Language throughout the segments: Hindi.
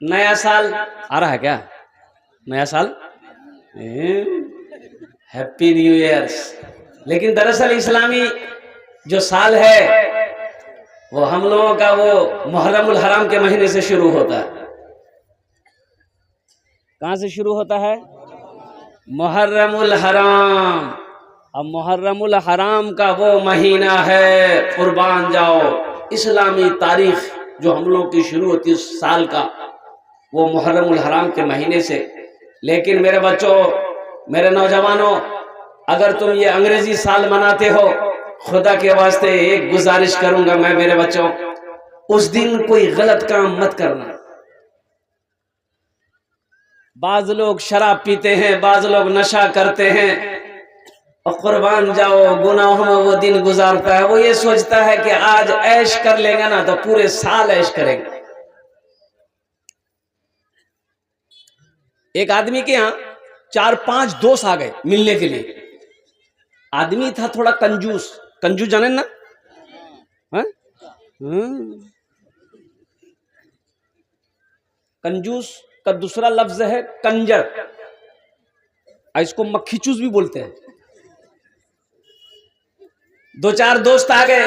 नया साल आ रहा है क्या? नया साल, हैप्पी न्यू ईयर। लेकिन दरअसल इस्लामी जो साल है वो हम लोगों का वो मुहर्रमुल हराम के महीने से शुरू होता है। कहाँ से शुरू होता है? मुहर्रमुल हराम। अब मुहर्रमुल हराम का वो महीना है, कुर्बान जाओ, इस्लामी तारीख जो हम लोग की शुरू होती है साल का, वो मुहर्रमुल हराम के महीने से। लेकिन मेरे बच्चों, मेरे नौजवानों, अगर तुम ये अंग्रेजी साल मनाते हो, खुदा के वास्ते एक गुजारिश करूंगा मैं मेरे बच्चों, उस दिन कोई गलत काम मत करना। बाज लोग शराब पीते हैं, बाज लोग नशा करते हैं, और कुर्बान जाओ गुनाहों में वो दिन गुजारता है। वो ये सोचता है कि आज ऐश कर लेगा ना तो पूरे साल ऐश करेगा। एक आदमी के यहाँ 4-5 दोस्त आ गए मिलने के लिए। आदमी था थोड़ा कंजूस। कंजूस जाने ना? कंजूस का दूसरा लफ्ज है कंजर। इसको मक्खी चूस भी बोलते हैं। 2-4 दोस्त आ गए।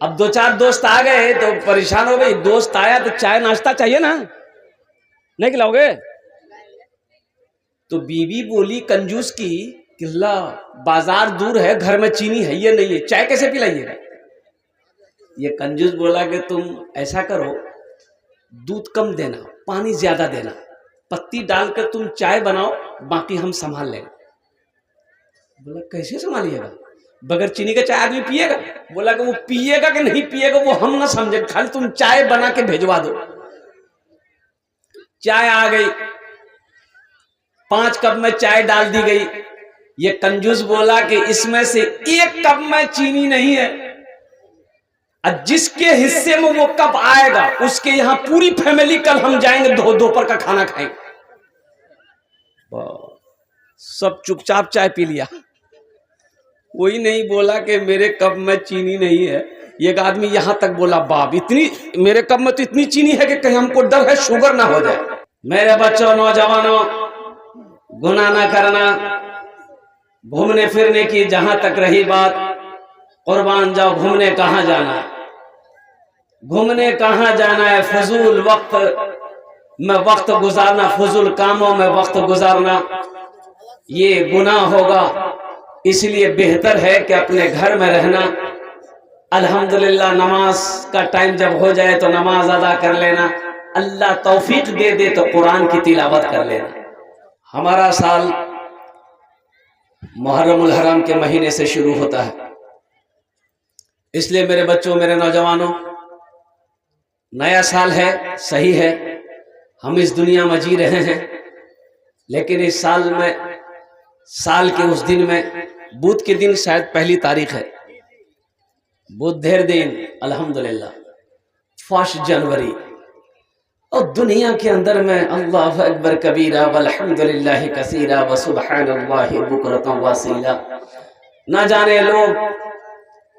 अब 2-4 दोस्त आ गए तो परेशान हो गई। दोस्त आया तो चाय नाश्ता चाहिए ना, नहीं खिलाओगे? तो बीवी बोली कंजूस की, किल्ला बाजार दूर है, घर में चीनी है ये नहीं है, चाय कैसे पिलाइएगा? ये कंजूस बोला कि तुम ऐसा करो, दूध कम देना, पानी ज्यादा देना, पत्ती डालकर तुम चाय बनाओ, बाकी हम संभाल लेंगे। बोला कैसे संभालिएगा? बगैर चीनी का चाय आदमी पिएगा? बोला कि वो पिएगा कि नहीं पिएगा वो हम ना समझे, खाली तुम चाय बना के भेजवा दो। चाय आ गई, 5 कप में चाय डाल दी गई। ये कंजूस बोला कि इसमें से 1 कप में चीनी नहीं है, और जिसके हिस्से में वो कप आएगा उसके यहां पूरी फैमिली कल हम जाएंगे दोपहर का खाना खाएंगे। सब चुपचाप चाय पी लिया। कोई नहीं बोला कि मेरे कप में चीनी नहीं है। एक आदमी यहां तक बोला, बाप इतनी, मेरे कप में तो इतनी चीनी है कि कहीं हमको डर है शुगर ना हो जाए। मेरे बच्चों, नौजवानों, गुनाह ना करना। घूमने फिरने की जहां तक रही बात, कुर्बान जाओ, घूमने कहां जाना है? घूमने कहां जाना है? फजूल वक्त में वक्त गुजारना, फजूल कामों में वक्त गुजारना, ये गुनाह होगा। इसलिए बेहतर है कि अपने घर में रहना। अल्हम्दुलिल्लाह, नमाज का टाइम जब हो जाए तो नमाज अदा कर लेना। अल्लाह तौफीक दे दे तो कुरान की तिलावत कर लेना। हमारा साल मुहर्रमुल हराम के महीने से शुरू होता है। इसलिए मेरे बच्चों, मेरे नौजवानों, नया साल है, सही है, हम इस दुनिया में जी रहे हैं, लेकिन इस साल में, साल के उस दिन में, बुध के दिन शायद पहली तारीख है, बुधेर दिन, अल्हम्दुलिल्लाह 1 जनवरी, और दुनिया के अंदर में अल्लाह अकबर कबीरा वल्हम्दुलिल्लाह कसीरा व सुब्हानल्लाहि बुकरतन वसीला। ना जाने लोग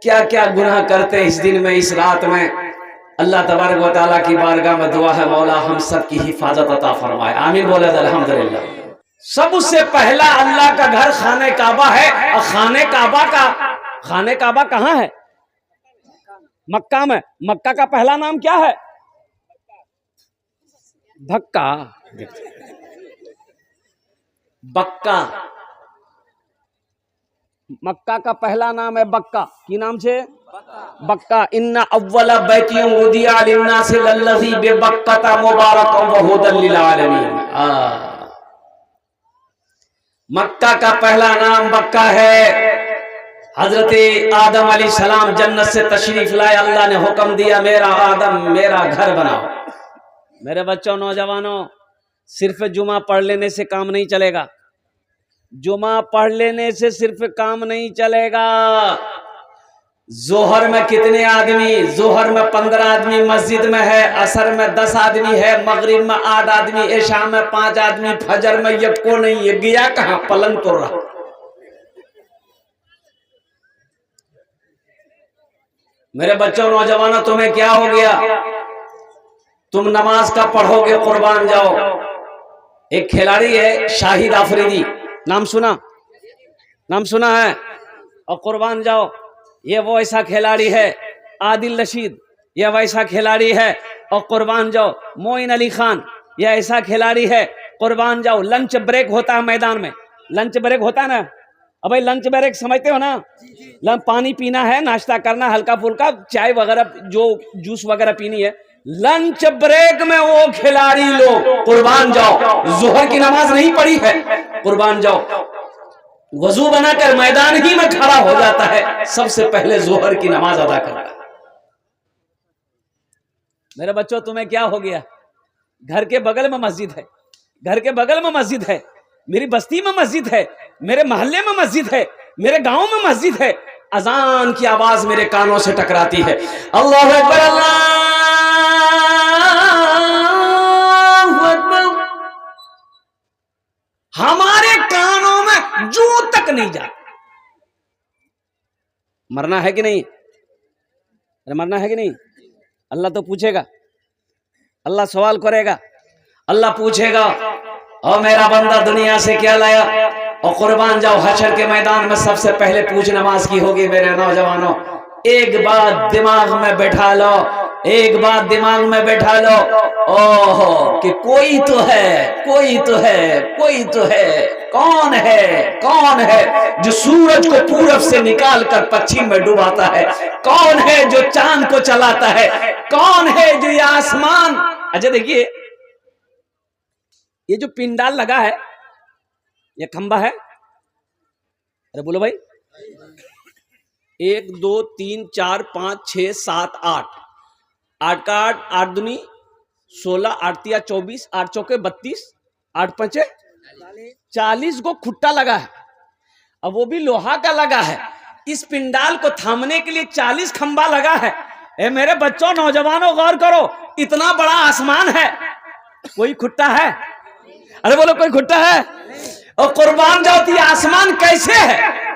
क्या क्या गुनाह करते हैं इस दिन में, इस रात में। अल्लाह तबारक व तआला की बारगाह में दुआ है, मौला हम सब की हिफाजत अता फरमाए, आमीन बोले अल्हम्दुलिल्लाह। सबसे पहला अल्लाह का घर खाने काबा है, और खाने काबा कहाँ है? मक्का में। मक्का का पहला नाम क्या है? धक्का, बक्का। मक्का का पहला नाम है बक्का। की नाम से? बक्का। इन्ना अव्वला बैतियुम वुदिया लिन्नासि लल्लज़ी बिबक्कता मुबारकन व हुदल लिल आलमीन। मक्का का पहला नाम बक्का है। हजरत आदम अलैहिस्सलाम जन्नत से तशरीफ लाए, अल्लाह ने हुक्म दिया, मेरा आदम मेरा घर बनाओ। मेरे बच्चों, नौजवानों, सिर्फ जुमा पढ़ लेने से काम नहीं चलेगा। जुमा पढ़ लेने से सिर्फ काम नहीं चलेगा। जोहर में कितने आदमी? जोहर में 15 आदमी मस्जिद में है, असर में 10 आदमी है, मगरिब में 8 आदमी, इशा में 5 आदमी, फजर में ये को नहीं है। गया कहां? पलंग तोड़ रहा। मेरे बच्चों, नौजवानों, तुम्हें क्या हो गया? तुम नमाज का पढ़ोगे कुर्बान जाओ। एक खिलाड़ी है शाहिद आफरीदी, नाम सुना है। और कुर्बान जाओ, ये वो ऐसा खिलाड़ी है। आदिल रशीद, ये वैसा खिलाड़ी है। और कुर्बान जाओ मोइन अली खान, ये ऐसा खिलाड़ी है। कुर्बान जाओ, लंच ब्रेक होता है मैदान में, लंच ब्रेक होता है ना। अब भाई लंच ब्रेक समझते हो ना, पानी पीना है, नाश्ता करना, हल्का फुल्का चाय वगैरह, जो जूस वगैरह पीनी है। लंच ब्रेक में वो खिलाड़ी लोग, कुर्बान जाओ, जोहर की नमाज नहीं पढ़ी है, कुर्बान जाओ, वजू बनाकर मैदान ही में खड़ा हो जाता है, सबसे पहले जोहर की नमाज अदा करता है। मेरे बच्चों, तुम्हें क्या हो गया? घर के बगल में मस्जिद है, घर के बगल में मस्जिद है, मेरी बस्ती में मस्जिद है, मेरे मोहल्ले में मस्जिद है, मेरे गांव में मस्जिद है। अजान की आवाज मेरे कानों से टकराती है, अल्लाह अकबर, अल्लाह अकबर, हमारे कानों में जू तक नहीं जाता। मरना है कि नहीं? अरे मरना है कि नहीं? अल्लाह तो पूछेगा, अल्लाह सवाल करेगा, अल्लाह पूछेगा, और मेरा बंदा दुनिया से क्या लाया? और कुर्बान जाओ, हशर के मैदान में सबसे पहले पूछ नमाज की होगी। मेरे नौजवानों, एक बात दिमाग में बैठा लो, एक बात दिमाग में बैठा लो, ओहो, कि कोई तो है, कोई तो है, कोई तो है। कौन है? कौन है जो सूरज को पूरब से निकाल कर पश्चिम में डुबाता है? कौन है जो चांद को चलाता है? कौन है जो ये आसमान? अच्छा देखिए, ये जो पिंडाल लगा है, ये खंबा है, अरे बोलो भाई, 1 2 3 4 5 6 7 8, 8 का 8, 8 दूनी 16, 8 तिया 24, 8 चौके 32, 8 पंचे 40 को खुट्टा लगा है। अब वो भी लोहा का लगा है। इस पिंडाल को थामने के लिए 40 खंबा लगा है। ए मेरे बच्चों, नौजवानों, गौर करो, इतना बड़ा आसमान है, कोई खुट्टा है? अरे बोलो, कोई खुट्टा है? और कुर्बान जाओ, ये आसमान कैसे है?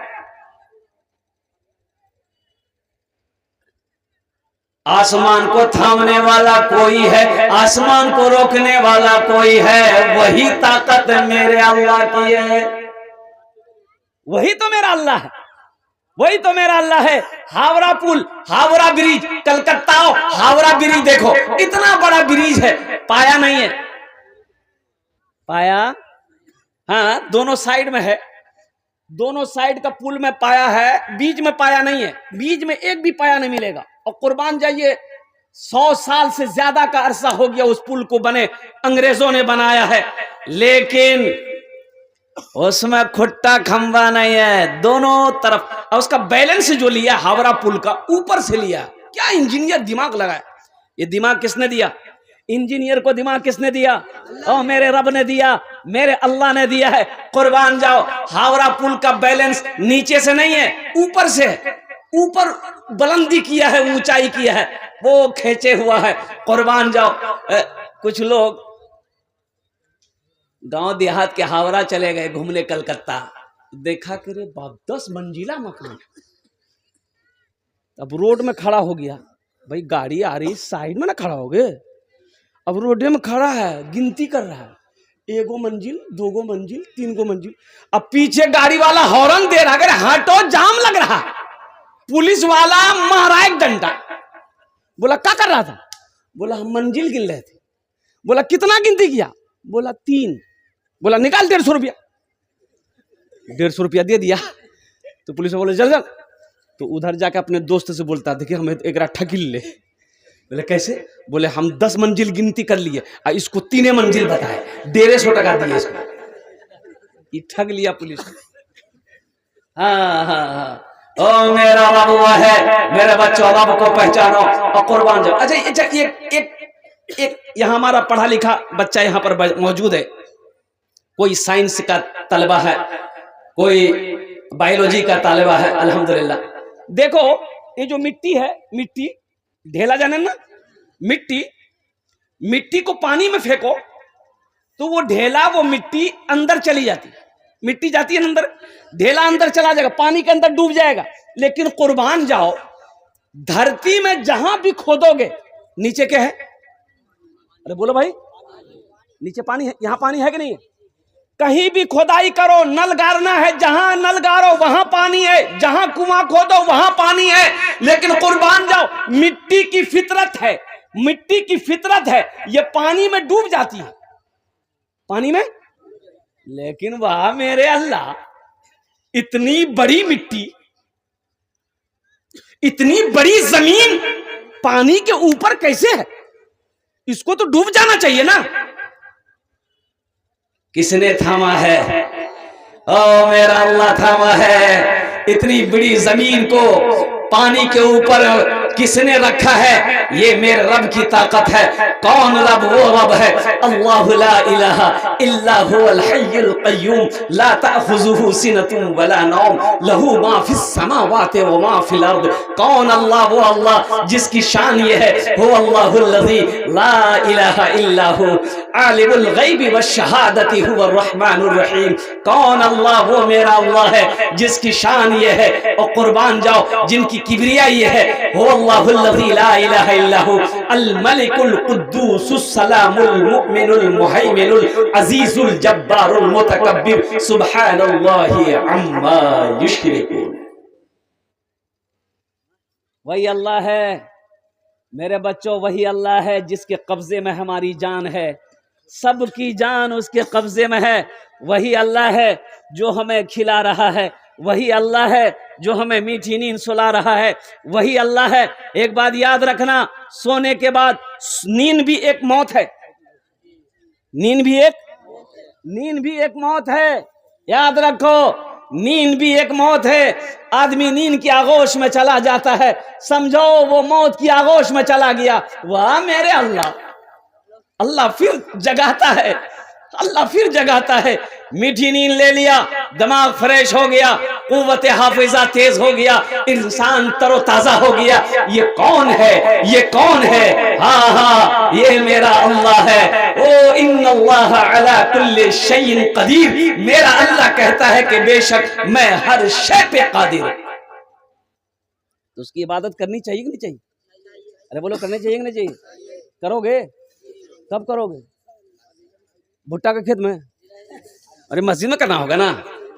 आसमान को थामने वाला कोई है, आसमान को रोकने वाला कोई है, वही ताकत मेरे अल्लाह की है, वही तो मेरा अल्लाह है, वही तो मेरा अल्लाह है। हावड़ा पुल, हावड़ा ब्रिज, कलकत्ता हावड़ा ब्रिज देखो, इतना बड़ा ब्रिज है, पाया नहीं है, पाया, हाँ दोनों साइड में है, दोनों साइड का पुल में पाया है, बीच में पाया नहीं है, बीच में एक भी पाया नहीं मिलेगा। और कुर्बान जाइए, 100 साल से ज्यादा का अरसा हो गया उस पुल को बने, अंग्रेजों ने बनाया है, लेकिन उसमें खुट्टा खंबा नहीं है दोनों तरफ। और उसका बैलेंस जो लिया हावड़ा पुल का, ऊपर से लिया। क्या इंजीनियर दिमाग लगाया? ये दिमाग किसने दिया? इंजीनियर को दिमाग किसने दिया? और मेरे रब ने दिया, मेरे अल्लाह ने दिया है। कुर्बान जाओ, हावड़ा पुल का बैलेंस नीचे से नहीं है, ऊपर से है, ऊपर बुलंदी किया है, ऊंचाई किया है, वो खींचे हुआ है। कुर्बान जाओ, कुछ लोग गांव देहात के हावड़ा चले गए घूमने कलकत्ता, देखा कि रे बाप 10 मंजिला मकान। अब रोड में खड़ा हो गया, भाई गाड़ी आ रही, साइड में ना खड़ा हो गए, अब रोड में खड़ा है, गिनती कर रहा है, 1 मंजिल 2 मंजिल 3 मंजिल। अब पीछे गाड़ी वाला हॉर्न दे रहा, अगर हटो जाम लग रहा, पुलिस वाला मारा एक डंडा। बोला क्या कर रहा था? बोला हम मंजिल गिन रहे थे। बोला कितना गिनती किया? बोला 3। बोला निकाल 150 रुपया। 150 रुपया दे दिया। तो पुलिस में बोले चल चल। तो उधर जाके अपने दोस्त से बोलता, देखिए हमें एक ठगिल ले। बोले कैसे? बोले हम 10 मंजिल गिनती कर लिए, इसको 3 मंजिल बताए, 150 टका दिए इसको। ये ठग लिया पुलिस। हाँ हाँ हाँ, ओ मेरा रब वो है, मेरे बच्चों रब को पहचानो और कुर्बान जाओ। अच्छा एक यहाँ हमारा पढ़ा लिखा बच्चा यहाँ पर मौजूद है, कोई साइंस का तलबा है, कोई बायोलॉजी का तालिबा है, अल्हम्दुलिल्लाह। देखो ये जो मिट्टी है, मिट्टी ढेला जाने ना, मिट्टी को पानी में फेंको तो वो ढेला, वो मिट्टी अंदर चली जाती, मिट्टी जाती है अंदर, ढेला अंदर चला जाएगा, पानी के अंदर डूब जाएगा। लेकिन कुर्बान जाओ, धरती में जहां भी खोदोगे नीचे क्या है? अरे बोलो भाई, नीचे पानी है, यहाँ पानी है कि नहीं? कहीं भी खुदाई करो, नल गाड़ना है, जहां नल गाड़ो वहां पानी है, जहां कुआं खोदो वहां पानी है। लेकिन कुर्बान जाओ, मिट्टी की फितरत है, मिट्टी की फितरत है, ये पानी में डूब जाती है, पानी में। लेकिन वाह मेरे अल्लाह, इतनी बड़ी मिट्टी, इतनी बड़ी जमीन पानी के ऊपर कैसे है? इसको तो डूब जाना चाहिए ना। किसने थामा है? ओ मेरा अल्लाह थामा है। इतनी बड़ी जमीन को पानी के ऊपर किसने रखा है? ये मेरे रब की ताकत है। कौन रब? वो रब है अल्लाह ला इलाहा इल्ला हुवल हय्युल क़य्यूम ला ताख़ुज़ुहु सिनतुन वला नौम लहू मा फिस समावाति व मा फिल अर्द। कौन अल्लाह? वो अल्लाह जिसकी शान ये है, हो अल्लाहुल्लज़ी ला इलाहा इल्ला हु आलिमुल ग़ैबि वश्शहादति हुवर रहमानुर रहीम। कौन अल्लाह? वो मेरा अल्लाह है जिसकी शान ये है, और कुर्बान जाओ जिनकी किबरिया ये है, हो अल्लाहुल्लज़ी ला इलाहा इल्ला हु अल मलिकुल कुद्दूसुस सलामुल मुमिनुल मुहैमिनुल अजीजुल जब्बारुल मुतकब्बिर सुब्हानल्लाहि अम्मा युश्रिकून। वही अल्लाह है मेरे बच्चों, वही अल्लाह है जिसके कब्जे में हमारी जान है, सबकी जान उसके कब्जे में है। वही अल्लाह है जो हमें खिला रहा है, वही अल्लाह है जो हमें मीठी नींद सुला रहा है, वही अल्लाह है। एक बात याद रखना, सोने के बाद नींद भी एक मौत है, नींद भी एक मौत है। याद रखो, नींद भी एक मौत है। आदमी नींद की आगोश में चला जाता है, समझो वो मौत की आगोश में चला गया। वाह मेरे अल्लाह, अल्लाह फिर जगाता है, अल्लाह फिर जगाता है। मीठी नींद ले लिया, दिमाग फ्रेश हो गया, कुव्वत हाफिजा तेज हो गया, इंसान तरोताजा हो गया। ये कौन है? ये कौन है? हाँ हाँ, ये मेरा अल्लाह है। ओ इन्नल्लाह अला कुल्ली शैइन कदीर। मेरा अल्लाह कहता है कि बेशक मैं हर शय पे कादिर हूं। तो उसकी इबादत करनी चाहिए कि नहीं चाहिए? अरे बोलो, करनी चाहिए कि नहीं चाहिए? करोगे? कब करोगे? भुट्टा के खेत में? अरे मस्जिद में करना होगा ना,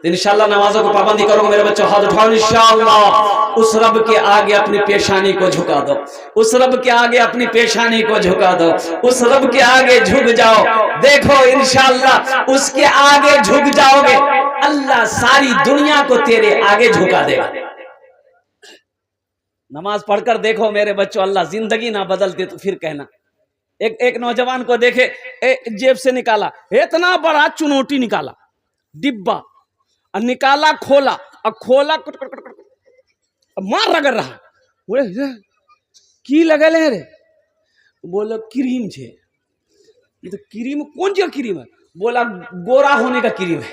तो इंशाल्लाह नमाजों को पाबंदी करोगे मेरे बच्चों। हाथ उठाओ इंशाल्लाह। उस रब के आगे अपनी पेशानी को झुका दो, उस रब के आगे अपनी पेशानी को झुका दो, उस रब के आगे झुक जाओ। देखो इंशाल्लाह उसके आगे झुक जाओगे, अल्लाह सारी दुनिया को तेरे आगे झुका देगा। नमाज पढ़कर देखो मेरे बच्चों, अल्लाह जिंदगी ना बदलते तो फिर कहना। एक नौजवान को देखे, जेब से निकाला इतना बड़ा चुनौती, निकाला डिब्बा और निकाला, खोला और खोला, मार रगड़ रहा। बोले की लगल है रे? बोला क्रीम छे। तो क्रीम कौन सी क्रीम है? बोला गोरा होने का क्रीम है।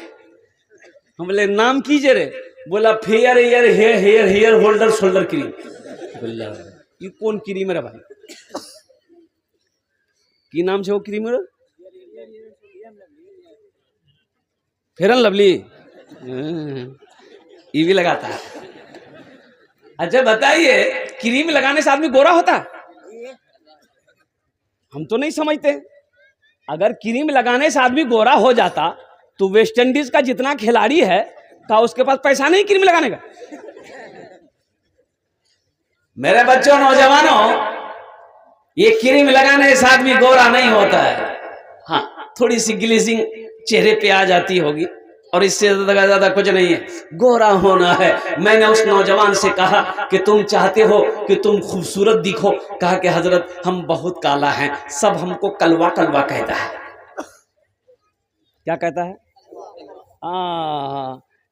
हम बोले नाम कीजिए रे? बोला fair air hair holder shoulder cream. बोला ये कौन क्रीम है रे भाई? की नाम छे वो क्रीम? फेरन लवली ये भी लगाता है। अच्छा बताइए, क्रीम लगाने से आदमी गोरा होता है? हम तो नहीं समझते। अगर क्रीम लगाने से आदमी गोरा हो जाता तो वेस्ट इंडीज का जितना खिलाड़ी है, क्या उसके पास पैसा नहीं क्रीम लगाने का? मेरे बच्चों, नौजवानों, ये क्रीम लगाने से आदमी गोरा नहीं होता है। हाँ, थोड़ी सी ग्लेजिंग चेहरे पे आ जाती होगी, और इससे ज्यादा कुछ नहीं है। गोरा होना है। मैंने उस नौजवान से कहा कि तुम चाहते हो कि तुम खूबसूरत दिखो? कहा कि हजरत हम बहुत काला हैं, सब हमको कलवा कलवा कहता है। क्या कहता है?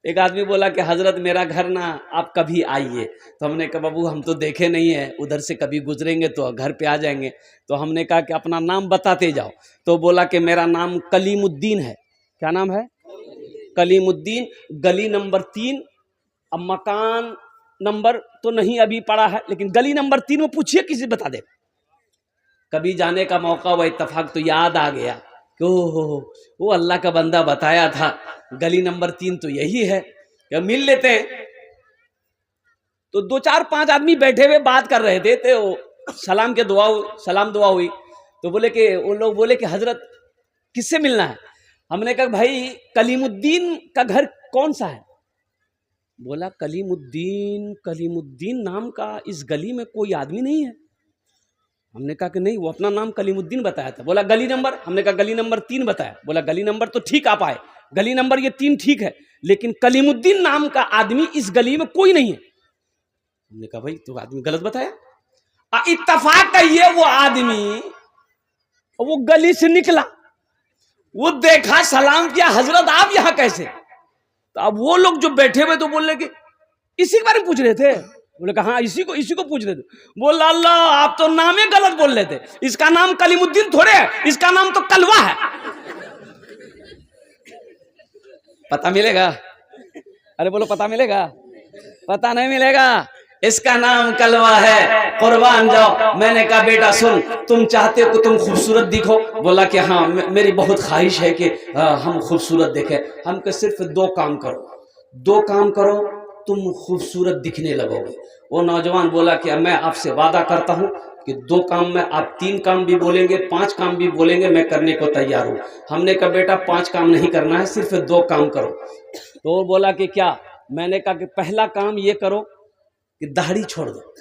एक आदमी बोला कि हजरत मेरा घर ना, आप कभी आइए। तो हमने कहा बाबू हम तो देखे नहीं है, उधर से कभी गुजरेंगे तो घर पे आ जाएंगे। तो हमने कहा कि अपना नाम बताते जाओ। तो बोला कि मेरा नाम कलीमुद्दीन है। क्या नाम है? कलीमुद्दीन, गली नंबर 3। अब मकान नंबर तो नहीं अभी पड़ा है, लेकिन गली नंबर 3 में पूछिए, किसी बता दे। कभी जाने का मौका हुआ, इत्तेफाक तो याद आ गया कि वो अल्लाह का बंदा बताया था, गली नंबर 3 तो यही है, क्या मिल लेते हैं। तो 2 4 5 आदमी बैठे हुए बात कर रहे थे, तो सलाम दुआ हुई। तो बोले कि वो लोग बोले कि हजरत किससे मिलना है? हमने कहा भाई कलीमुद्दीन का घर कौन सा है? बोला कलीमुद्दीन नाम का इस गली में कोई आदमी नहीं है। हमने कहा कि नहीं, वो अपना नाम कलीमुद्दीन बताया था। बोला गली नंबर? हमने कहा गली नंबर 3 बताया। बोला गली नंबर तो ठीक आप आए, गली नंबर ये 3 ठीक है, लेकिन कलीमुद्दीन नाम का आदमी इस गली में कोई नहीं है। हमने कहा भाई तो आदमी गलत बताया। इत्तफाक कहिए वो आदमी वो गली से निकला, वो देखा, सलाम किया, हजरत आप यहां कैसे? तो अब वो लोग जो बैठे हुए तो बोल रहे कि इसी के बारे में पूछ रहे थे। बोले कहा हाँ इसी को पूछ रहे थे। बोला अल्लाह आप तो नाम ही गलत बोल रहे थे, इसका नाम कलीमुद्दीन थोड़े है, इसका नाम तो कलवा है। पता मिलेगा? अरे बोलो पता मिलेगा? पता नहीं मिलेगा, इसका नाम कलवा है, कुर्बान जाओ। मैंने कहा बेटा सुन, तुम चाहते हो कि तुम खूबसूरत दिखो? बोला कि हाँ मेरी बहुत ख्वाहिश है कि हम खूबसूरत दिखे। हम के सिर्फ 2 काम करो तुम खूबसूरत दिखने लगोगे। वो नौजवान बोला कि मैं आपसे वादा करता हूँ कि 2 काम में आप 3 काम भी बोलेंगे, 5 काम भी बोलेंगे, मैं करने को तैयार हूँ। हमने कहा बेटा 5 काम नहीं करना है, सिर्फ 2 काम करो। तो वो बोला कि क्या? मैंने कहा कि पहला काम ये करो कि दाढ़ी छोड़ दो।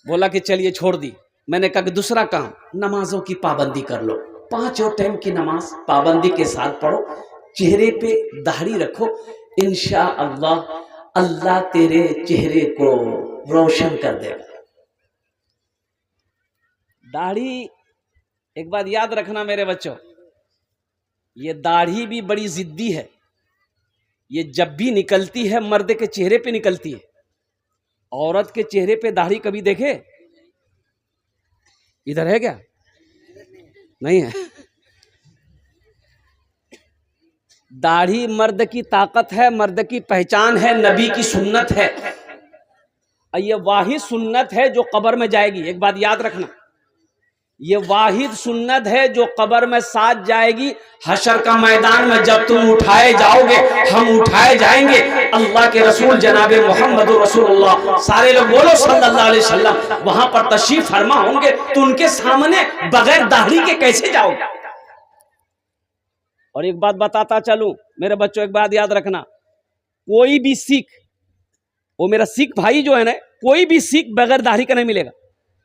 बोला कि चलिए छोड़ दी। मैंने कहा कि दूसरा काम नमाजों की पाबंदी कर लो, 5 टाइम की नमाज पाबंदी के साथ पढ़ो, चेहरे पे दाढ़ी रखो, इंशाअल्लाह अल्लाह तेरे चेहरे को रोशन कर देगा। दाढ़ी, एक बात याद रखना मेरे बच्चों, ये दाढ़ी भी बड़ी जिद्दी है। ये जब भी निकलती है मर्द के चेहरे पे निकलती है, औरत के चेहरे पे दाढ़ी कभी देखे? इधर है क्या? नहीं है। दाढ़ी मर्द की ताकत है, मर्द की पहचान है, नबी की सुन्नत है। ये वाहिद सुन्नत है जो कब्र में जाएगी। एक बात याद रखना, ये वाहिद सुन्नत है जो कब्र में साथ जाएगी। हशर का मैदान में जब तुम उठाए जाओगे, हम उठाए जाएंगे, अल्लाह के रसूल जनाबे मोहम्मद रसूलुल्लाह, सारे लोग बोलो सल्लल्लाहु अलैहि वसल्लम, वहां पर तशरीफ फरमा होंगे, तो उनके सामने बगैर दाढ़ी के कैसे जाओगे? और एक बात बताता चलूं मेरे बच्चों, एक बात याद रखना, कोई भी सिख, वो मेरा सिख भाई जो है ना, कोई भी सिख बगैर दाढ़ी का नहीं मिलेगा।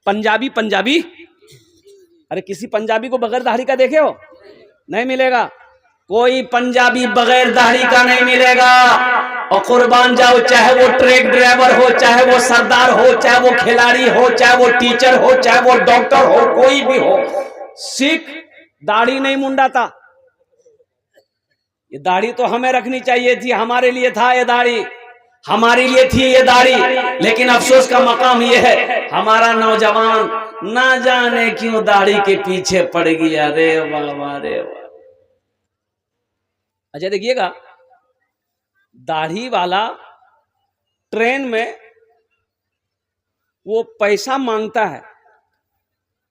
पंजाबी, अरे किसी पंजाबी को बगैर दाढ़ी का देखे हो? नहीं मिलेगा। कोई पंजाबी बगैर दाढ़ी का नहीं मिलेगा। और कुर्बान जाओ, चाहे वो ट्रक ड्राइवर हो, चाहे वो सरदार हो, चाहे वो खिलाड़ी हो, चाहे वो टीचर हो, चाहे वो डॉक्टर हो, कोई भी हो, सिख दाढ़ी नहीं मुंडाता। ये दाढ़ी तो हमें रखनी चाहिए थी, हमारे लिए था ये दाढ़ी, हमारी लिए थी ये दाढ़ी, लेकिन अफसोस का मकाम ये है हमारा नौजवान ना जाने क्यों दाढ़ी के पीछे पड़ गया। रे वाह रे वाह। अच्छा देखिएगा, दाढ़ी वाला ट्रेन में वो पैसा मांगता है।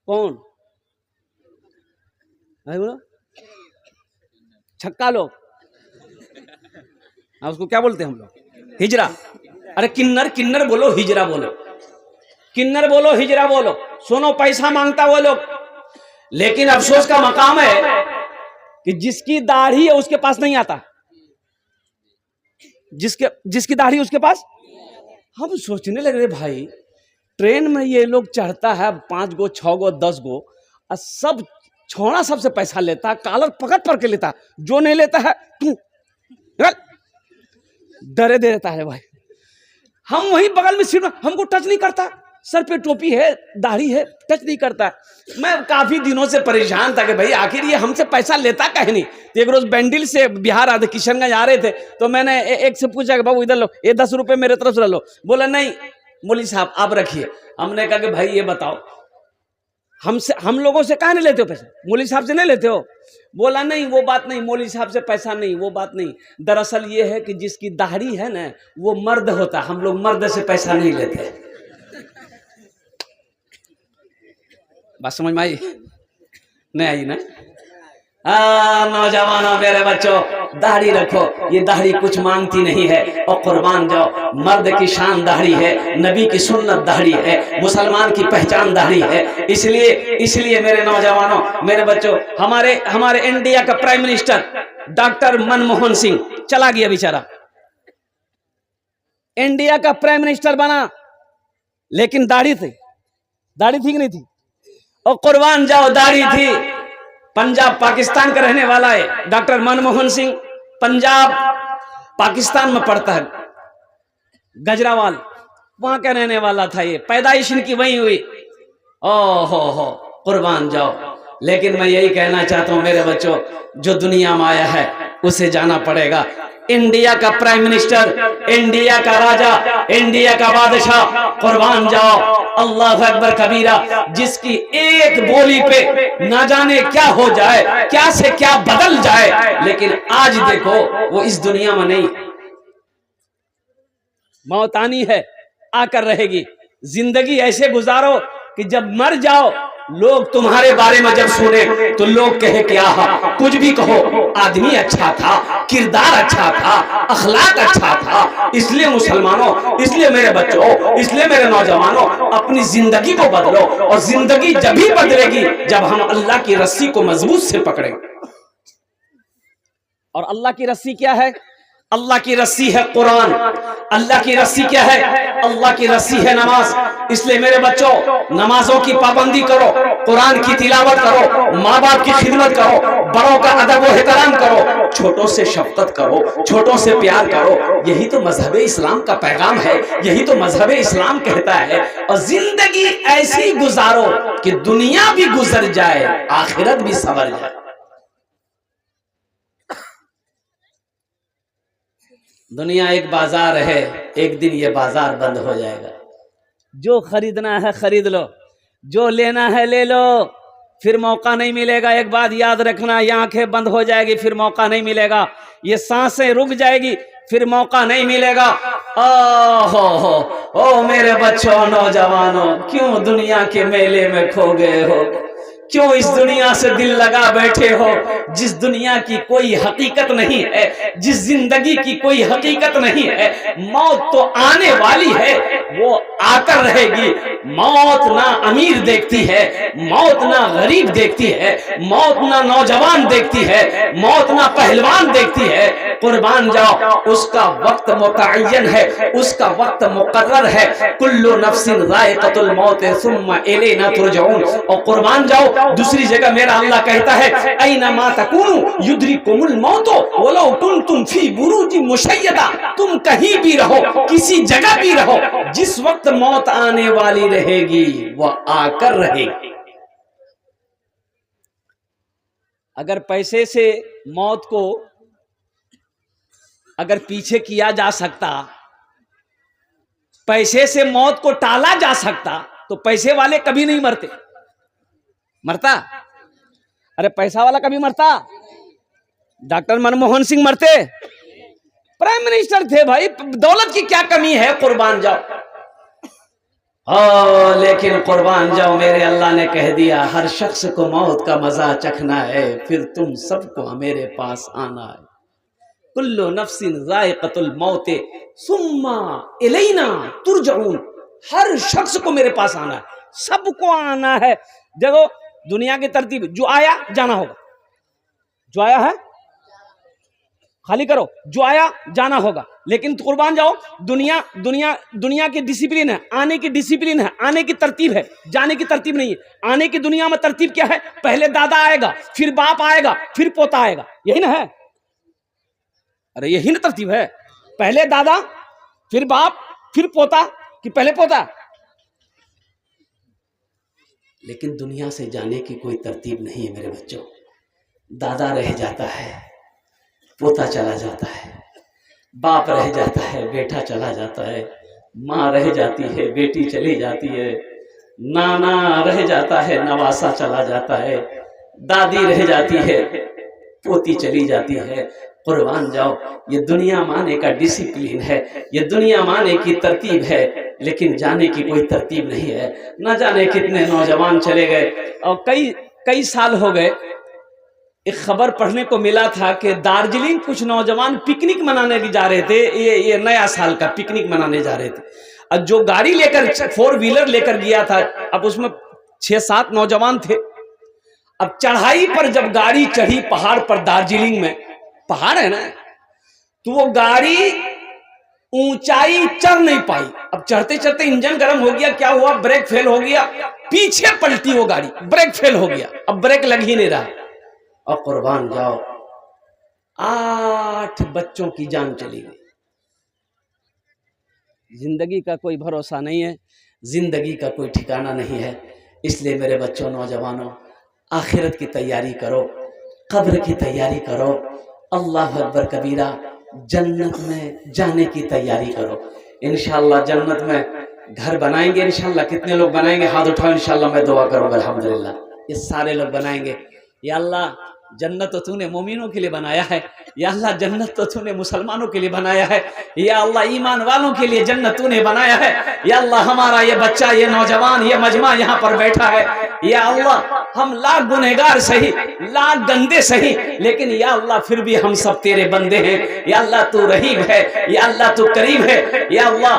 कौन? बोलो छक्का लोग, उसको क्या बोलते हैं हम लोग? हिजरा। अरे किन्नर बोलो, हिजरा बोलो, किन्नर बोलो, हिजरा बोलो। सुनो, पैसा मांगता वो लोग, लेकिन अफसोस का मकाम है कि जिसकी दाढ़ी है उसके पास नहीं आता। जिसकी दाढ़ी उसके पास। हम सोचने लग रहे भाई, ट्रेन में ये लोग चढ़ता है 5 गो 6 गो 10 गो, और सब छोड़ा सबसे पैसा लेता है, कालर पकड़ के लेता, जो नहीं लेता है तू डरे दे देता है भाई। हम वही बगल में सीट, हमको टच नहीं करता, सर पे टोपी है, दाढ़ी है, टच नहीं करता। मैं काफी दिनों से परेशान था कि भाई आखिर ये हमसे पैसा लेता कहीं नहीं। तो एक रोज बैंडिल से बिहार आते, किशनगंज आ रहे थे, तो मैंने एक से पूछा कि बाबू इधर लो, ये 10 रुपए मेरे तरफ से लो। बोला नहीं मौलवी साहब आप रखिए। हमने कहा कि भाई ये बताओ, हम लोगों से काहे नहीं लेते हो पैसा? मौलवी साहब से नहीं लेते हो? बोला नहीं वो बात नहीं, मौलवी साहब से पैसा नहीं, वो बात नहीं। दरअसल ये है कि जिसकी दाढ़ी है ना वो मर्द होता, हम लोग मर्द से पैसा नहीं लेते। बात समझ में आई? नहीं आई ना? नौजवानों मेरे बच्चों, दाढ़ी रखो, ये दाढ़ी कुछ मांगती नहीं है। और कुर्बान जाओ, मर्द की शान दाढ़ी है, नबी की सुन्नत दाढ़ी है, मुसलमान की पहचान दाढ़ी है। इसलिए मेरे नौजवानों, मेरे बच्चों, हमारे इंडिया का prime minister doctor Manmohan Singh चला गया बेचारा, इंडिया का प्राइम मिनिस्टर बना, लेकिन दाढ़ी थी कि नहीं थी? और कुर्बान जाओ, दाढ़ी थी। पंजाब पाकिस्तान का रहने वाला है डॉक्टर मनमोहन सिंह, पंजाब पाकिस्तान में पड़ता है, गजरावाल वहां का रहने वाला था। ये पैदाइश इनकी वहीं हुई। हो कुर्बान जाओ। लेकिन मैं यही कहना चाहता हूं मेरे बच्चों, जो दुनिया में आया है उसे जाना पड़ेगा। इंडिया का प्राइम मिनिस्टर, इंडिया का राजा, इंडिया का बादशाह, कुर्बान जाओ, अल्लाह अकबर कबीरा, जिसकी एक बोली पे ना जाने क्या हो जाए, क्या से क्या बदल जाए, लेकिन आज देखो वो इस दुनिया में नहीं। मौत आनी है, आकर रहेगी। जिंदगी ऐसे गुजारो कि जब मर जाओ, लोग तुम्हारे बारे में जब सुने तो लोग कहे क्या कुछ भी कहो, आदमी अच्छा था, किरदार अच्छा था, अखलाक अच्छा था। इसलिए मुसलमानों, इसलिए मेरे बच्चों, इसलिए मेरे नौजवानों, अपनी जिंदगी को बदलो। और जिंदगी जब भी बदलेगी जब हम अल्लाह की रस्सी को मजबूत से पकड़ेंगे। और अल्लाह की रस्सी क्या है? अल्लाह की रस्सी है कुरान। अल्लाह की रस्सी क्या है? अल्लाह की रस्सी है नमाज। इसलिए मेरे बच्चों, नमाजों की पाबंदी करो, कुरान की तिलावत करो, माँ बाप की खिदमत करो, बड़ों का अदब व एहतराम करो, छोटों से शफकत करो, छोटों से प्यार करो। यही तो मजहब इस्लाम का पैगाम है, यही तो मजहब इस्लाम कहता है। और जिंदगी ऐसी गुजारो कि दुनिया भी गुजर जाए, आखिरत भी संवर जाए। दुनिया एक बाजार है, एक दिन ये बाजार बंद हो जाएगा। जो खरीदना है खरीद लो, जो लेना है ले लो, फिर मौका नहीं मिलेगा। एक बात याद रखना, ये आंखें बंद हो जाएगी, फिर मौका नहीं मिलेगा। ये सांसें रुक जाएगी, फिर मौका नहीं मिलेगा। ओ मेरे बच्चों, नौजवानों, क्यों दुनिया के मेले में खो गए हो? क्यों इस दुनिया से दिल लगा बैठे हो, जिस दुनिया की कोई हकीकत नहीं है, जिस जिंदगी की कोई हकीकत नहीं है। मौत तो आने वाली है, वो आकर रहेगी। मौत ना अमीर देखती है, मौत ना गरीब देखती है, मौत ना नौजवान देखती है, मौत ना पहलवान देखती है। कुर्बान जाओ, उसका वक्त मुतअय्यन है, उसका वक्त मुकर्रर है। कुल्लु नफ्सिन ज़ाइक़तुल मौत सुम्मा इलैना तुरजऊन। और कुर्बान जाओ, दूसरी जगह मेरा अल्लाह कहता है, ऐना मा तकूनु युद्रिकुमुल मौतो वलौ कुंतुम फी बुरूजिन मुशय्यदा। तुम कहीं भी रहो, किसी जगह भी रहो, जिस वक्त मौत आने वाली रहेगी वो आकर रहेगी। अगर पैसे से मौत को अगर पीछे किया जा सकता, पैसे से मौत को टाला जा सकता, तो पैसे वाले कभी नहीं मरते। मरता? अरे पैसा वाला कभी मरता? डॉक्टर मनमोहन सिंह मरते? प्राइम मिनिस्टर थे भाई, दौलत की क्या कमी है? कुर्बान जाओ। लेकिन कुर्बान जाओ, मेरे अल्लाह ने कह दिया, हर शख्स को मौत का मजा चखना है, फिर तुम सबको मेरे पास आना है। कुल्लु नफ्सिन ज़ाइक़तुल मौत सुम्मा इलैना तुरजऊन। हर शख्स को मेरे पास आना है, सबको आना है। देखो दुनिया की तरतीब, जो आया जाना होगा, जो आया है खाली करो, जो आया जाना होगा। लेकिन कुर्बान जाओ, दुनिया की डिसिप्लिन है, आने की डिसिप्लिन है, आने की तरतीब है, जाने की तरतीब नहीं है। आने की दुनिया में तरतीब क्या है? पहले दादा आएगा, फिर बाप आएगा, फिर पोता आएगा, यही ना है? अरे यही ना तरतीब है, पहले दादा फिर बाप फिर पोता, कि पहले पोता? लेकिन दुनिया से जाने की कोई तरतीब नहीं है मेरे बच्चों। दादा रह जाता है, पोता चला जाता है, बाप रह जाता है, बेटा चला जाता है, माँ रह जाती है, बेटी चली जाती है, नाना रह जाता है, नवासा चला जाता है, दादी रह जाती है, पोती चली जाती है। कुर्बान जाओ, ये दुनिया माने का डिसिप्लिन है, ये दुनिया माने की तरतीब है, लेकिन जाने की कोई तरतीब नहीं है। न जाने कितने नौजवान चले गए, और कई साल हो गए, एक खबर पढ़ने को मिला था कि दार्जिलिंग कुछ नौजवान पिकनिक मनाने जा रहे थे, ये नया साल का पिकनिक मनाने जा रहे थे। अब जो गाड़ी लेकर 4 व्हीलर लेकर गया था, अब उसमें 6-7 नौजवान थे। अब चढ़ाई पर जब गाड़ी चढ़ी पहाड़ पर, दार्जिलिंग में पहाड़ है ना, तो वो गाड़ी ऊंचाई चढ़ नहीं पाई। अब चढ़ते चढ़ते इंजन गर्म हो गया, क्या हुआ, ब्रेक फेल हो गया, पीछे पलटी वो गाड़ी, ब्रेक फेल हो गया, अब ब्रेक लग ही नहीं रहा। और कुर्बान जाओ, 8 बच्चों की जान चली गई। जिंदगी का कोई भरोसा नहीं है, जिंदगी का कोई ठिकाना नहीं है। इसलिए मेरे बच्चों, नौजवानों, आखिरत की तैयारी करो, कब्र की तैयारी करो, अल्लाह अकबर कबीरा, जन्नत में जाने की तैयारी करो। इंशाअल्लाह जन्नत में घर बनाएंगे इंशाअल्लाह। कितने लोग बनाएंगे? हाथ उठाओ, इंशाअल्लाह मैं दुआ करूंगा। अल्हम्दुलिल्लाह, ये सारे लोग बनाएंगे। या अल्लाह, जन्नत तो तूने मोमिनों के लिए बनाया है। या अल्लाह, जन्नत तो तूने मुसलमानों के लिए बनाया है। या अल्लाह, ईमान वालों के लिए जन्नत तूने बनाया है। या अल्लाह, हमारा ये बच्चा, ये नौजवान, ये मजमा यहाँ पर बैठा है, या अल्लाह, हम लाख गुनहगार सही, लाख गंदे सही, लेकिन या अल्लाह फिर भी हम सब तेरे बंदे हैं। या अल्लाह, तू रहीम है, या अल्लाह तू करीम है। या अल्लाह,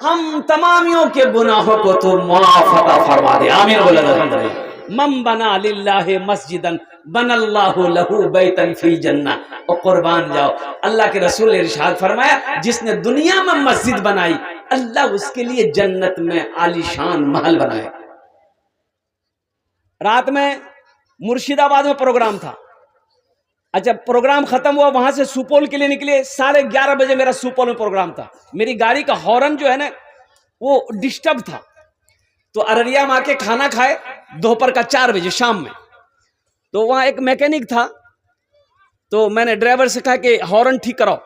हम तमामियों के गुनाहों को तू माफ अता फरमा दे। आमीन बोल अल्हम्दुलिल्लाह। मन बना लिल्लाहि मस्जिदन बनल्लाहु लहू बैतन फी जन्नह। और कुर्बान जाओ, अल्लाह के रसूल ने इरशाद फरमाया, जिसने दुनिया में मस्जिद बनाई, अल्लाह उसके लिए जन्नत में आलीशान महल बनाए। रात में मुर्शिदाबाद में प्रोग्राम था। अच्छा, प्रोग्राम खत्म हुआ, वहां से सुपौल के लिए निकले। 11:30 बजे मेरा सुपौल में प्रोग्राम था। मेरी गाड़ी का हॉर्न जो है ना, वो डिस्टर्ब था। तो अररिया में आके खाना खाए, दोपहर का 4 बजे शाम में। तो वहां एक मैकेनिक था, तो मैंने ड्राइवर से कहा कि हॉर्न ठीक कराओ।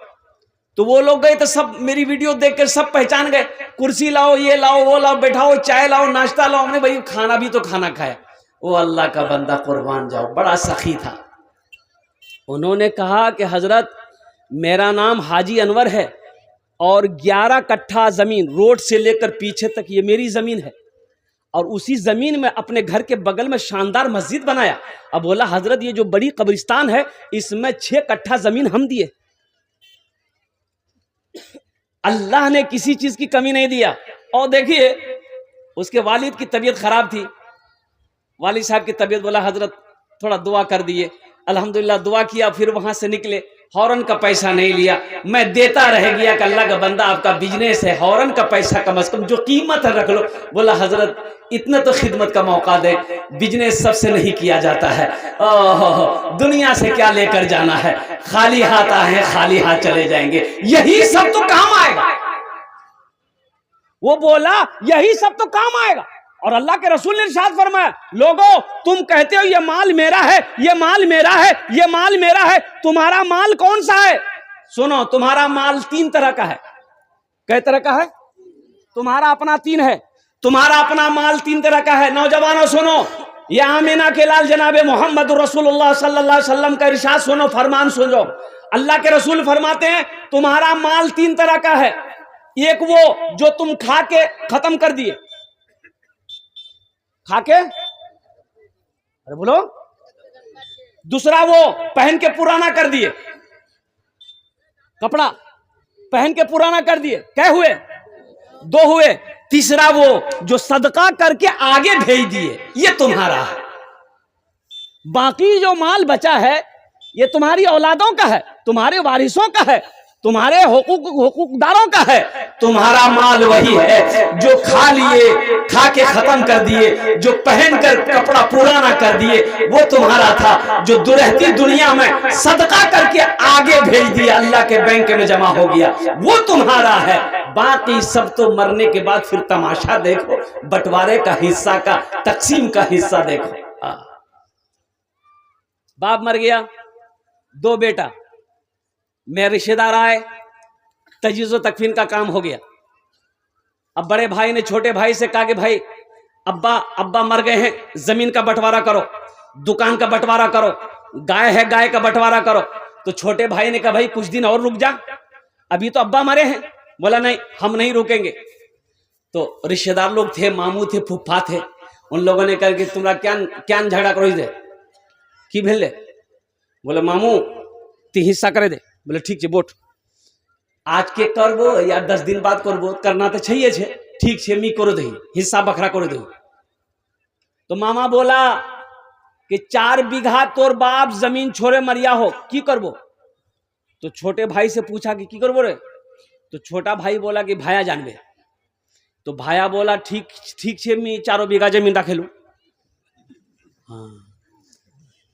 तो वो लोग गए, तो सब मेरी वीडियो देखकर सब पहचान गए। कुर्सी लाओ, ये लाओ, वो लाओ, बैठाओ, चाय लाओ, नाश्ता लाओ। हमने भाई खाना भी तो खाना खाया। वो अल्लाह का बंदा, कुर्बान जाओ, बड़ा सखी था। उन्होंने कहा कि हजरत, मेरा नाम हाजी अनवर है और 11 कट्ठा जमीन रोड से लेकर पीछे तक ये मेरी जमीन है, और उसी जमीन में अपने घर के बगल में शानदार मस्जिद बनाया। अब बोला, हजरत, ये जो बड़ी कब्रिस्तान है, इसमें 6 कट्ठा जमीन हम दिए। अल्लाह ने किसी चीज की कमी नहीं दिया। और देखिए, उसके वालिद की तबीयत खराब थी। वालिद साहब की तबीयत, बोला हजरत थोड़ा दुआ कर दिए। अल्हम्दुलिल्लाह दुआ किया, फिर वहां से निकले। हॉर्न का पैसा नहीं लिया, मैं देता रह गया कि अल्लाह का बंदा, आपका बिजनेस है, हॉर्न का पैसा कम से कम जो कीमत है रख लो। बोला हजरत, इतना तो खिदमत का मौका दे, बिजनेस सबसे नहीं किया जाता है। दुनिया से क्या लेकर जाना है, खाली हाथ आए, खाली हाथ चले जाएंगे, यही सब तो काम आएगा। वो बोला, यही सब तो काम आएगा। और अल्लाह के रसूल ने इरशाद फरमाया, लोगों, तुम कहते हो ये माल मेरा है, ये माल मेरा है, ये माल मेरा है, तुम्हारा माल कौन सा है? सुनो, तुम्हारा माल 3 तरह का है। कै तरह का है? तुम्हारा अपना 3 है। तुम्हारा अपना माल 3 तरह का है। नौजवानों सुनो, ये आमीना के लाल जनाबे मोहम्मद रसूलुल्लाह सल्लल्लाहु अलैहि वसल्लम का इरशाद सुनो, फरमान सुनो। अल्लाह के रसूल फरमाते हैं, तुम्हारा माल 3 तरह का है। एक वो जो तुम खा के खत्म कर दिए, खा के, अरे बोलो। दूसरा वो पहन के पुराना कर दिए, कपड़ा पहन के पुराना कर दिए। क्या हुए? 2 हुए। तीसरा वो जो सदका करके आगे भेज दिए, ये तुम्हारा है। बाकी जो माल बचा है, ये तुम्हारी औलादों का है, तुम्हारे वारिसों का है, तुम्हारे हुकूकदारों का है। तुम्हारा माल वही है जो खा लिए, खा के खत्म कर दिए, जो पहनकर कपड़ा पुराना कर दिए, वो तुम्हारा था। जो दुरहती दुनिया में सदका करके आगे भेज दिया, अल्लाह के बैंक में जमा हो गया, वो तुम्हारा है। बाकी सब तो मरने के बाद फिर तमाशा देखो, बंटवारे का हिस्सा का, तकसीम का हिस्सा देखो। बाप मर गया, 2 बेटा, मेरे रिश्तेदार आए, तजीज़ो तकफीन का काम हो गया। अब बड़े भाई ने छोटे भाई से कहा कि भाई, अब्बा मर गए हैं, जमीन का बंटवारा करो, दुकान का बंटवारा करो, गाय है गाय का बंटवारा करो। तो छोटे भाई ने कहा, भाई कुछ दिन और रुक जा, अभी तो अब्बा मरे हैं। बोला नहीं, हम नहीं रुकेंगे। तो रिश्तेदार लोग थे, मामू थे, फुफ्फा थे, उन लोगों ने कहा कि तुम्हारा क्या झगड़ा करो, कि भेले बोले मामू ती हिस्सा करे दे। बोले ठीक है बोट, आज के करबो या 10 दिन बाद करबो, करना तो चाहिए छे। ठीक है मी करो दही, हिस्सा बखरा करो दही। तो मामा बोला कि 4 बीघा तोर बाप जमीन छोड़े मरिया हो, की करबो? तो छोटे भाई से पूछा कि की करबो रे? तो छोटा भाई बोला कि भाया जानबे। तो भाया बोला ठीक ठीक है मी 4 बीघा जमीन रखेलू। हाँ।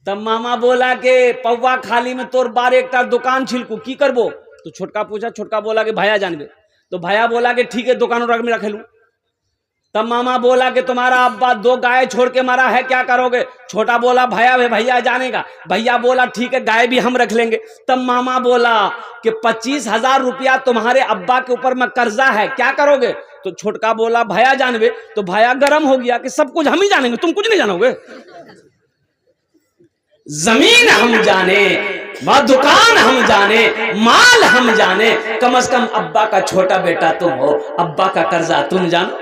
तब मामा बोला कि पौवा खाली में तोर बार एक दुकान छिलकू, की करबो? तो छोटका पूछा, छोटका बोला कि भाया जानबे। तो भाया बोला कि ठीक है दुकान में रखेलू। तब मामा बोला कि तुम्हारा अब्बा 2 गाय छोड़ के मरा है, क्या करोगे? छोटा बोला भैया जानेगा। भैया बोला ठीक है गाय भी हम रख लेंगे। तब मामा बोला कि 25,000 रुपया तुम्हारे अब्बा के ऊपर में कर्जा है, क्या करोगे? तो छोटका बोला भैया जानबे। तो भैया गर्म हो गया कि सब कुछ हम ही जानेंगे, तुम कुछ नहीं जानोगे। जमीन हम जाने, दुकान हम जाने, माल हम जाने, कम से कम अब्बा का छोटा बेटा तुम हो, अब्बा का कर्जा तुम जानो।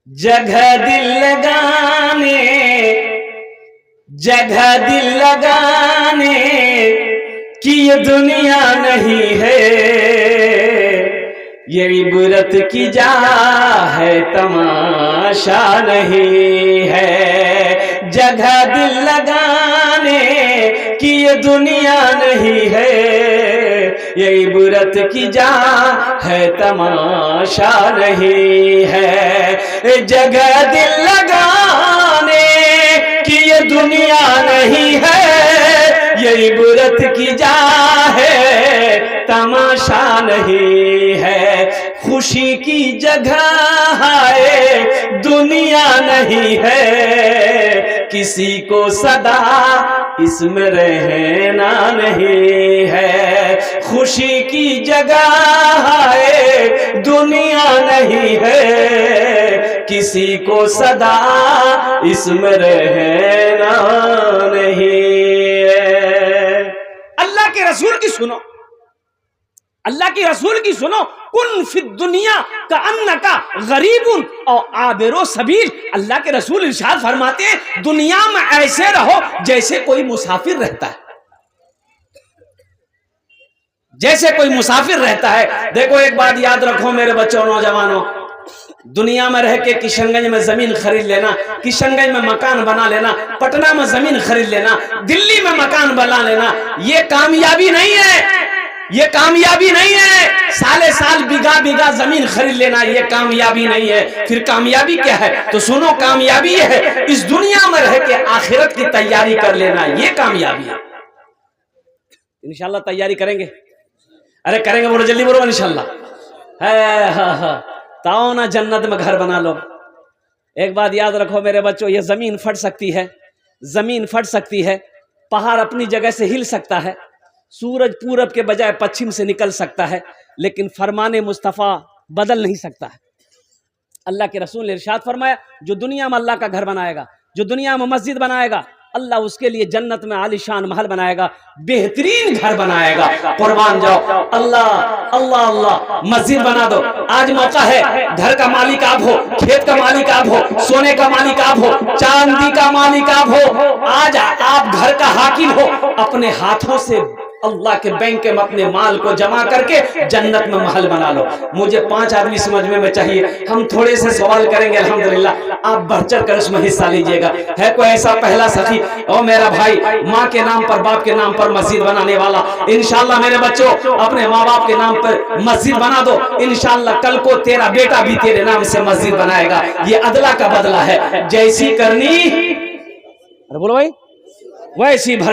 जगह दिल लगाने, जगह दिल लगाने की ये दुनिया नहीं है, ये इबरत की जा है, तमाशा नहीं है। जगह दिल लगाने की ये दुनिया नहीं है, ये इबरत की जा है, तमाशा नहीं है। जगह दिल लगाने की ये दुनिया नहीं है, ये इबरत की जा है, तमाशा नहीं है। खुशी की जगह है, दुनिया नहीं है, किसी को सदा इसमें रहना नहीं है। खुशी की जगह है, दुनिया नहीं है, किसी को सदा इसमें रहना नहीं है। अल्लाह के रसूल की सुनो, अल्लाह की रसूल की सुनो। कुन फिद दुनिया का अन्ना का गरीबुन और आबिरो सबील। अल्लाह के रसूल इरशाद फरमाते हैं दुनिया में ऐसे रहो जैसे कोई मुसाफिर रहता है, जैसे कोई मुसाफिर रहता है। देखो एक बात याद रखो मेरे बच्चों, नौजवानों, दुनिया में रह के किशनगंज में जमीन खरीद लेना, किशनगंज में मकान बना लेना, पटना में जमीन खरीद लेना, दिल्ली में मकान बना लेना, ये कामयाबी नहीं है, ये कामयाबी नहीं है। साले साल बीघा बीघा जमीन खरीद लेना ये कामयाबी नहीं है। फिर कामयाबी क्या है? तो सुनो, कामयाबी ये है इस दुनिया में रह के आखिरत की तैयारी कर लेना, ये कामयाबी है। इंशाल्लाह तैयारी करेंगे, अरे करेंगे, बोलो जल्दी बोलो इंशाल्लाह है। हाँ, ताओ ना जन्नत में घर बना लो। एक बात याद रखो मेरे बच्चों, ये जमीन फट सकती है, जमीन फट सकती है, पहाड़ अपनी जगह से हिल सकता है, सूरज पूरब के बजाय पश्चिम से निकल सकता है, लेकिन फरमाने मुस्तफ़ा बदल नहीं सकता है। अल्लाह के रसूल ने इरशाद फरमाया जो दुनिया में अल्लाह का घर बनाएगा, जो दुनिया में मस्जिद बनाएगा, अल्लाह उसके लिए जन्नत में आलीशान महल बनाएगा, बेहतरीन घर बनाएगा। कुर्बान जाओ, अल्लाह अल्लाह अल्लाह, मस्जिद बना दो। आज मौका है, घर का मालिक आप हो, खेत का मालिक आप हो, सोने का मालिक आप हो, चांदी का मालिक आप हो। आज आप घर का हाकिम हो, अपने हाथों से अल्लाह के बैंक में अपने माल को जमा करके जन्नत में महल बना लो। मुझे 5 आदमी समझने में चाहिए, हम थोड़े से सवाल करेंगे अल्हम्दुलिल्लाह, आप बढ़-चढ़ कर उसमें हिस्सा लीजिएगा। है कोई ऐसा पहला सखी और मेरा भाई माँ के नाम पर, बाप के नाम पर मस्जिद बनाने वाला? इंशाल्लाह मेरे बच्चों अपने माँ बाप के नाम पर मस्जिद बना दो, इंशाल्लाह कल को तेरा बेटा भी तेरे नाम से मस्जिद बनाएगा। ये अदला का बदला है, जैसी करनी, अरे बोलो भाई, वैसी भर